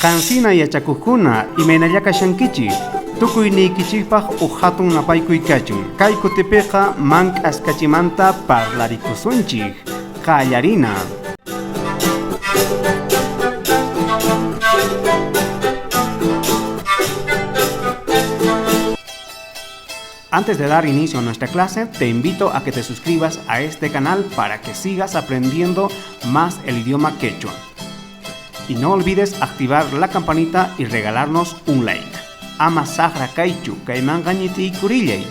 Qansina yachakuqkuna imaynallakashankichik tukuyniykichispaq hatun napaykuykachun. Kay kutipiqa mank'askachimanta parlarikunchik qallarina. Antes de dar inicio a nuestra clase, te invito a que te suscribas a este canal para que sigas aprendiendo más el idioma quechua. Y no olvides activar la campanita y regalarnos un like. Ama sahra kaichu, kaimangañiti kurillay.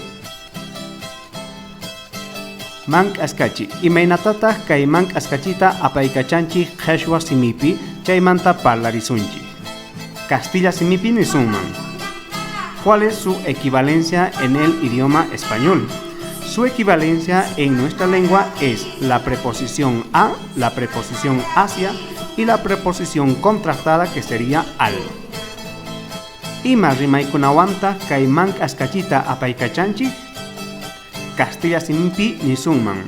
Mank askachi, imaynatata kay mank askachita apaykachanchi qheshwa simipi, chaymanta parlarisunchi. Castilla simipi nisunman. ¿Cuál es su equivalencia en el idioma español? Su equivalencia en nuestra lengua es la preposición a, la preposición hacia y la preposición contrastada que sería al. Ima rimaykunawanta kay mank askachita apaykachanchik Castilla simipi nisunman.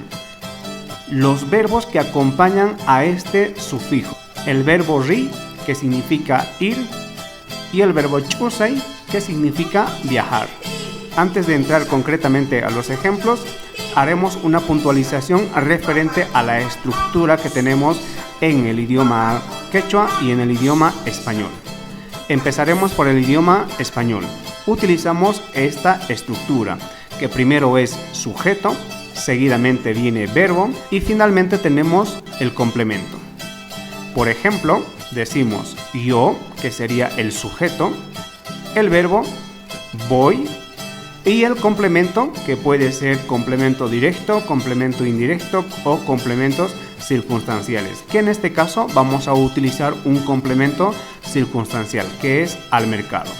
Los verbos que acompañan a este sufijo. El verbo ri, que significa ir, y el verbo chusay, que significa viajar. Antes de entrar concretamente a los ejemplos, haremos una puntualización referente a la estructura que tenemos en el idioma quechua y en el idioma español. Empezaremos por el idioma español. Utilizamos esta estructura, que primero es sujeto, seguidamente viene verbo y finalmente tenemos el complemento. Por ejemplo, decimos yo, que sería el sujeto, el verbo voy y el complemento, que puede ser complemento directo, complemento indirecto o complementos circunstanciales, que en este caso vamos a utilizar un complemento circunstancial, que es al mercado.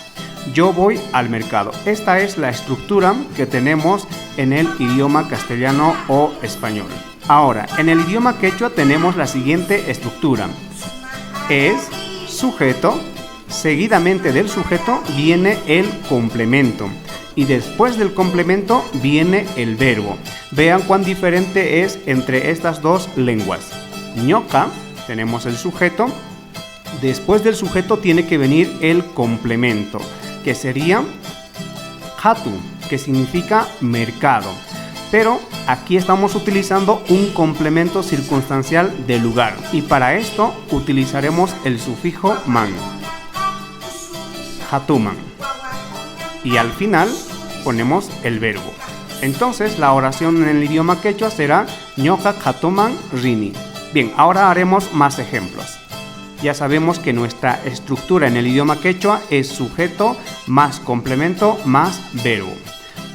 Yo voy al mercado. Esta es la estructura que tenemos en el idioma castellano o español. Ahora, en el idioma quechua tenemos la siguiente estructura. Es sujeto, seguidamente del sujeto viene el complemento y después del complemento viene el verbo. Vean cuán diferente es entre estas dos lenguas. Ñoqa, tenemos el sujeto, después del sujeto tiene que venir el complemento, que sería hatu, que significa mercado. Pero aquí estamos utilizando un complemento circunstancial de lugar y para esto utilizaremos el sufijo man. Hatuman. Y al final ponemos el verbo. Entonces la oración en el idioma quechua será ñoqa hatuman rini. Bien, ahora haremos más ejemplos. Ya sabemos que nuestra estructura en el idioma quechua es sujeto más complemento más verbo.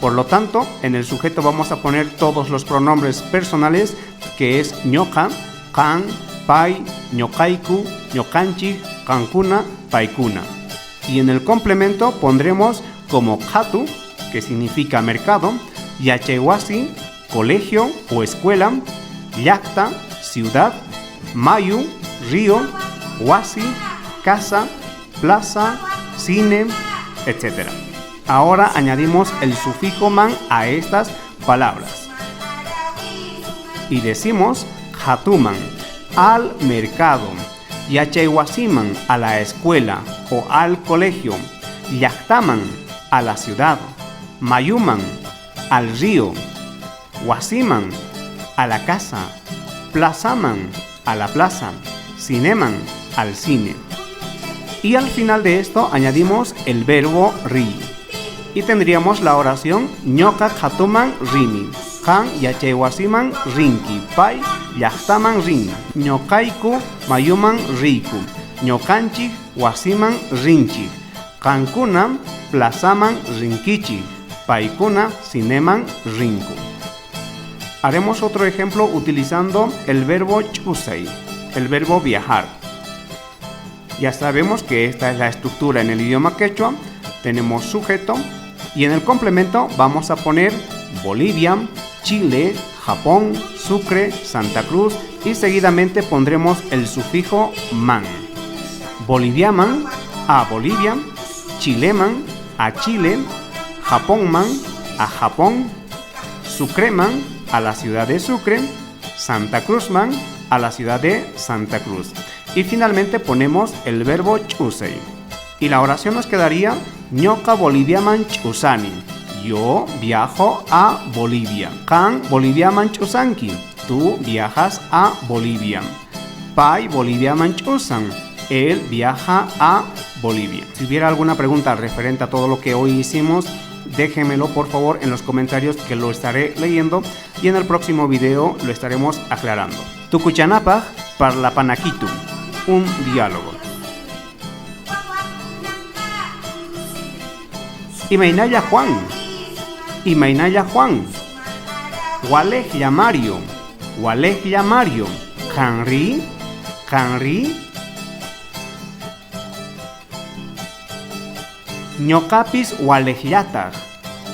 Por lo tanto, en el sujeto vamos a poner todos los pronombres personales, que es ñoqa, can, pai, ñoqaiku, ñoqanchik, cancuna, paikuna. Y en el complemento pondremos como hatu, que significa mercado, yachaywasi, colegio o escuela, llaqta, ciudad, mayu, río, wasi, casa, plaza, cine, etc. Ahora añadimos el sufijo man a estas palabras. Y decimos hatuman, al mercado, yachaywasiman, a la escuela o al colegio, llaqtaman, a la ciudad, mayuman, al río, wasiman, a la casa, plazaman, a la plaza, cineman, al cine. Y al final de esto añadimos el verbo ri. Y tendríamos la oración ñoqa hatuman rini, kan yachaywasiman rinki, pai llaqtaman rin, ñoqayku mayuman riku, ñoqanchik wasiman rinchik, qankuna plazaman rinkichik, paikuna cineman rinku. Haremos otro ejemplo utilizando el verbo chusay, el verbo viajar. Ya sabemos que esta es la estructura en el idioma quechua. Tenemos sujeto y en el complemento vamos a poner Bolivia, Chile, Japón, Sucre, Santa Cruz y seguidamente pondremos el sufijo man. Boliviaman, a Bolivia, Chileman, a Chile, Japónman, a Japón, Sucreman, a la ciudad de Sucre, Santa Cruzman, a la ciudad de Santa Cruz. Y finalmente ponemos el verbo ch'usei. Y la oración nos quedaría ñoqa Boliviaman ch'usani. Yo viajo a Bolivia. Kan Boliviaman ch'usanki. Tú viajas a Bolivia. Pai Boliviaman ch'usan. Él viaja a Bolivia. Si hubiera alguna pregunta referente a todo lo que hoy hicimos, déjenmelo por favor en los comentarios, que lo estaré leyendo y en el próximo video lo estaremos aclarando. Tukuchanapaj parlapanakitu. Un diálogo. Imainaya Juan. Imainaya Juan. Walejya Mario. Walejya Mario. Kanri. Kanri. Ñoqapis walejllataq.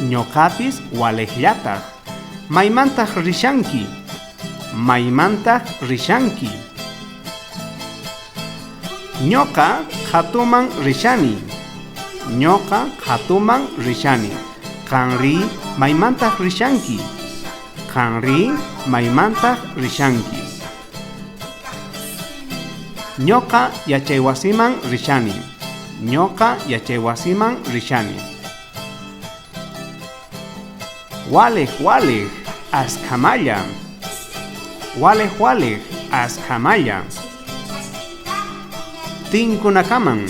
Ñoqapis walejllataq. Maymantaq rishanki. Maymantaq rishanki. Ñoqa hatuman rishani. Ñoqa hatuman rishani. Kanri maymantaq rishanki. Kanri maymantaq rishanki. Ñoqa yachaywasiman rishani. Ñoqa yachaywasiman rishani. Walej walej askamaya. Walej walej askamaya. Tinkunakaman.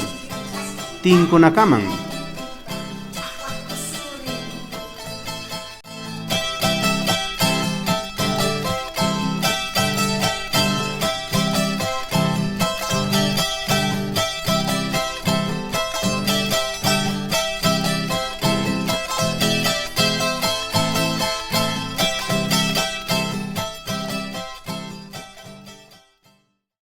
Tinkunakaman.